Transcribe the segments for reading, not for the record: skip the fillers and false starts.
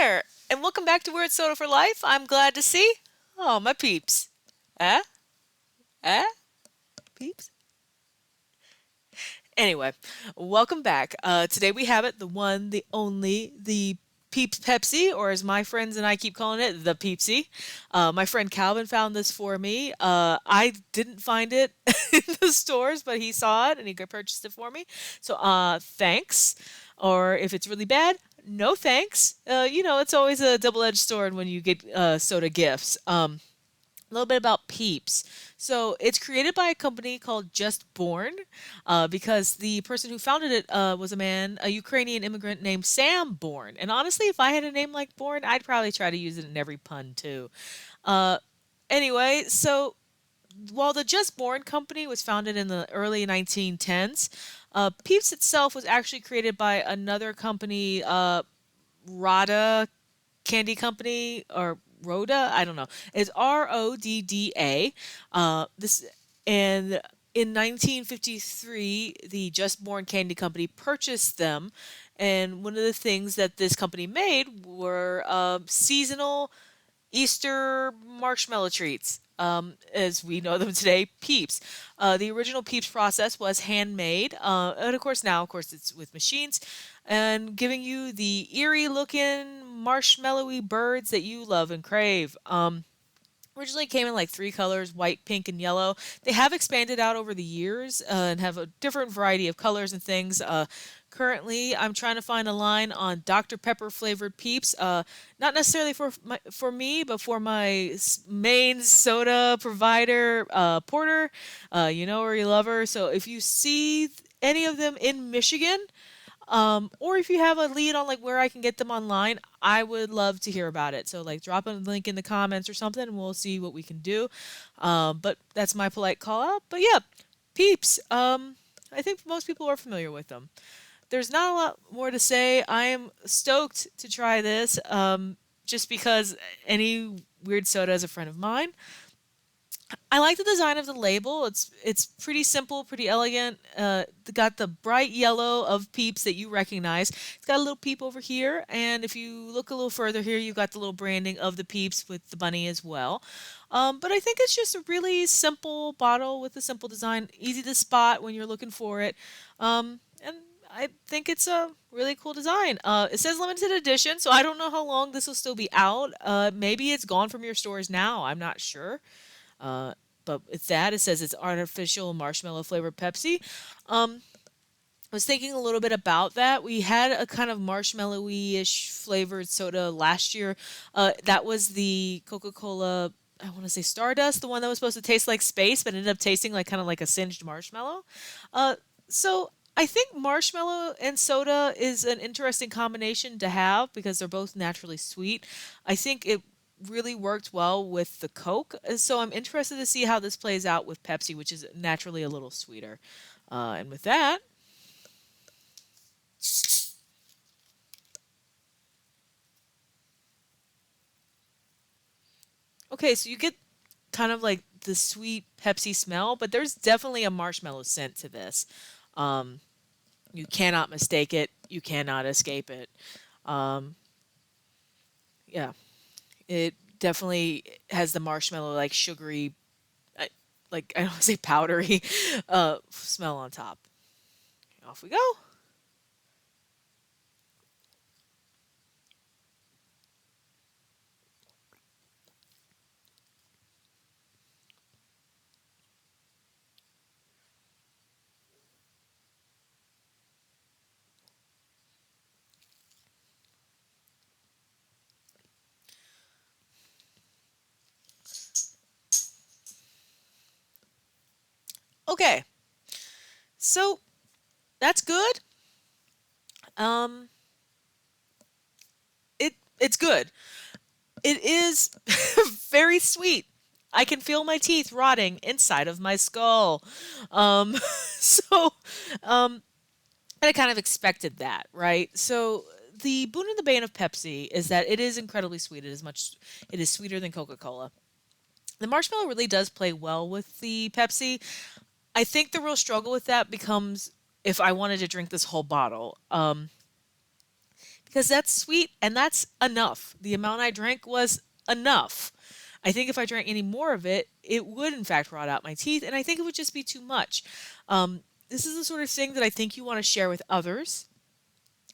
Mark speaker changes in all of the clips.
Speaker 1: there, and welcome back to Weird Soda for Life. I'm glad to see. Oh, my peeps. Eh? Eh? Peeps? Anyway, welcome back. Today we have it, the one, the only, the Peeps Pepsi, or as my friends and I keep calling it, the Peepsy. My friend Calvin found this for me. I didn't find it in the stores, but he saw it and he purchased it for me. So, thanks. Or if it's really bad, no thanks. It's always a double-edged sword when you get soda gifts. A little bit about Peeps. So it's created by a company called Just Born, because the person who founded it was a man, a Ukrainian immigrant named Sam Born. And honestly, if I had a name like Born, I'd probably try to use it in every pun too. Uh, anyway, so while the Just Born company was founded in the early 1910s, Peeps itself was actually created by another company, Rada Candy Company, or Rhoda, I don't know. It's Rodda. This and in 1953, the Just Born Candy Company purchased them, and one of the things that this company made were seasonal Easter marshmallow treats, as we know them today, Peeps. The original Peeps process was handmade, and of course now, of course, it's with machines, and giving you the eerie-looking marshmallowy birds that you love and crave. Originally came in like three colors: white, pink, and yellow. They have expanded out over the years and have a different variety of colors and things. Currently, I'm trying to find a line on Dr. Pepper flavored Peeps. Not necessarily for me, but for my main soda provider, Porter. You know her, you love her. So if you see any of them in Michigan, or if you have a lead on like where I can get them online, I would love to hear about it. So like drop a link in the comments or something and we'll see what we can do. But that's my polite call out. But yeah, Peeps. I think most people are familiar with them. There's not a lot more to say. I am stoked to try this, just because any weird soda is a friend of mine. I like the design of the label. It's pretty simple, pretty elegant. Got the bright yellow of Peeps that you recognize. It's got a little peep over here, and if you look a little further here, you've got the little branding of the Peeps with the bunny as well. But I think it's just a really simple bottle with a simple design, easy to spot when you're looking for it. And I think it's a really cool design. It says limited edition, so I don't know how long this will still be out. Maybe it's gone from your stores now. I'm not sure. Uh, but it's that. It says it's artificial marshmallow flavored Pepsi. I was thinking a little bit about that. We had a kind of marshmallowy-ish flavored soda last year. That was the Coca-Cola, I want to say Stardust, the one that was supposed to taste like space, but ended up tasting like kind of like a singed marshmallow. Uh, so I think marshmallow and soda is an interesting combination to have because they're both naturally sweet. I think it really worked well with the Coke. So I'm interested to see how this plays out with Pepsi, which is naturally a little sweeter. And with that, okay, so you get kind of like the sweet Pepsi smell, but there's definitely a marshmallow scent to this. Um, you cannot mistake it. You cannot escape it. Um, yeah, it definitely has the marshmallow like sugary, I- like I don't want to say powdery, smell on top. Off we go. Okay, so that's good. Um, it's good. It is very sweet. I can feel my teeth rotting inside of my skull. Um, so, um, and I kind of expected that, right? So the boon and the bane of Pepsi is that it is incredibly sweet. It is sweeter than Coca-Cola. The marshmallow really does play well with the Pepsi. I think the real struggle with that becomes if I wanted to drink this whole bottle. because that's sweet and that's enough. The amount I drank was enough. I think if I drank any more of it, it would in fact rot out my teeth, and I think it would just be too much. This is the sort of thing that I think you want to share with others.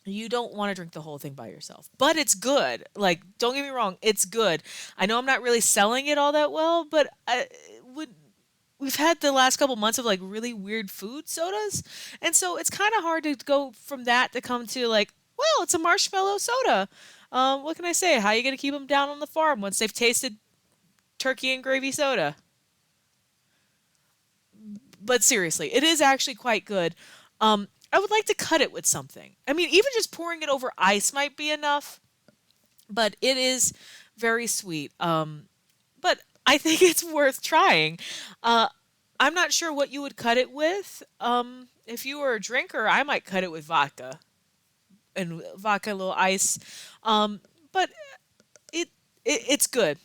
Speaker 1: You don't want to drink the whole thing by yourself, but it's good. Like, don't get me wrong, it's good. I know I'm not really selling it all that well, but would we've had the last couple months of like really weird food sodas, and so it's kind of hard to go from that to come to like, well, it's a marshmallow soda. What can I say? How are you gonna keep them down on the farm once they've tasted turkey and gravy soda? But seriously, it is actually quite good. I would like to cut it with something. I mean, even just pouring it over ice might be enough, but it is very sweet. But I think it's worth trying. Uh, I'm not sure what you would cut it with. If you were a drinker, I might cut it with vodka and vodka, a little ice. But it, it's good.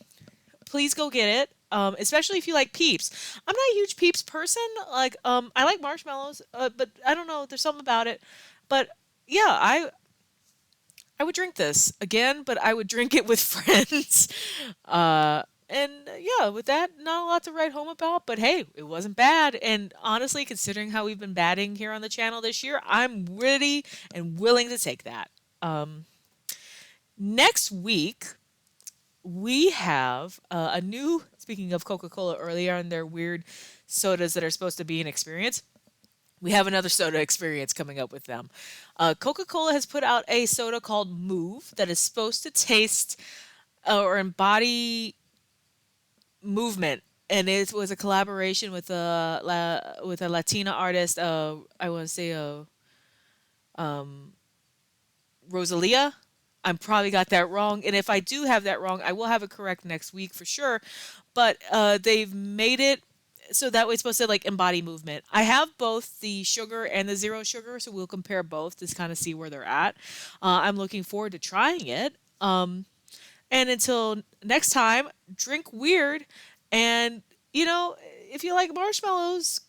Speaker 1: Please go get it. Especially if you like Peeps. I'm not a huge Peeps person. Like, I like marshmallows, but I don't know. There's something about it. But yeah, I would drink this again, but I would drink it with friends. And yeah, with that, not a lot to write home about, but hey, it wasn't bad. And honestly, considering how we've been batting here on the channel this year, I'm ready and willing to take that. Um, Next week, we have a new, speaking of Coca Cola earlier and their weird sodas that are supposed to be an experience. We have another soda experience coming up with them. Coca Cola has put out a soda called Move that is supposed to taste or embody movement. And it was a collaboration with with a Latina artist. I want to say um, Rosalia. I'm probably got that wrong, and if I do have that wrong, I will have it correct next week for sure. But they've made it so that way it's supposed to like embody movement. I have both the sugar and the zero sugar, so we'll compare both to kind of see where they're at. I'm looking forward to trying it. And until next time, drink weird. And, you know, if you like marshmallows,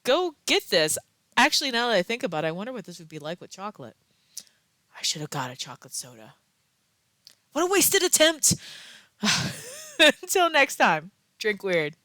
Speaker 1: go get this. Actually, now that I think about it, I wonder what this would be like with chocolate. I should have got a chocolate soda. What a wasted attempt. Until next time, drink weird.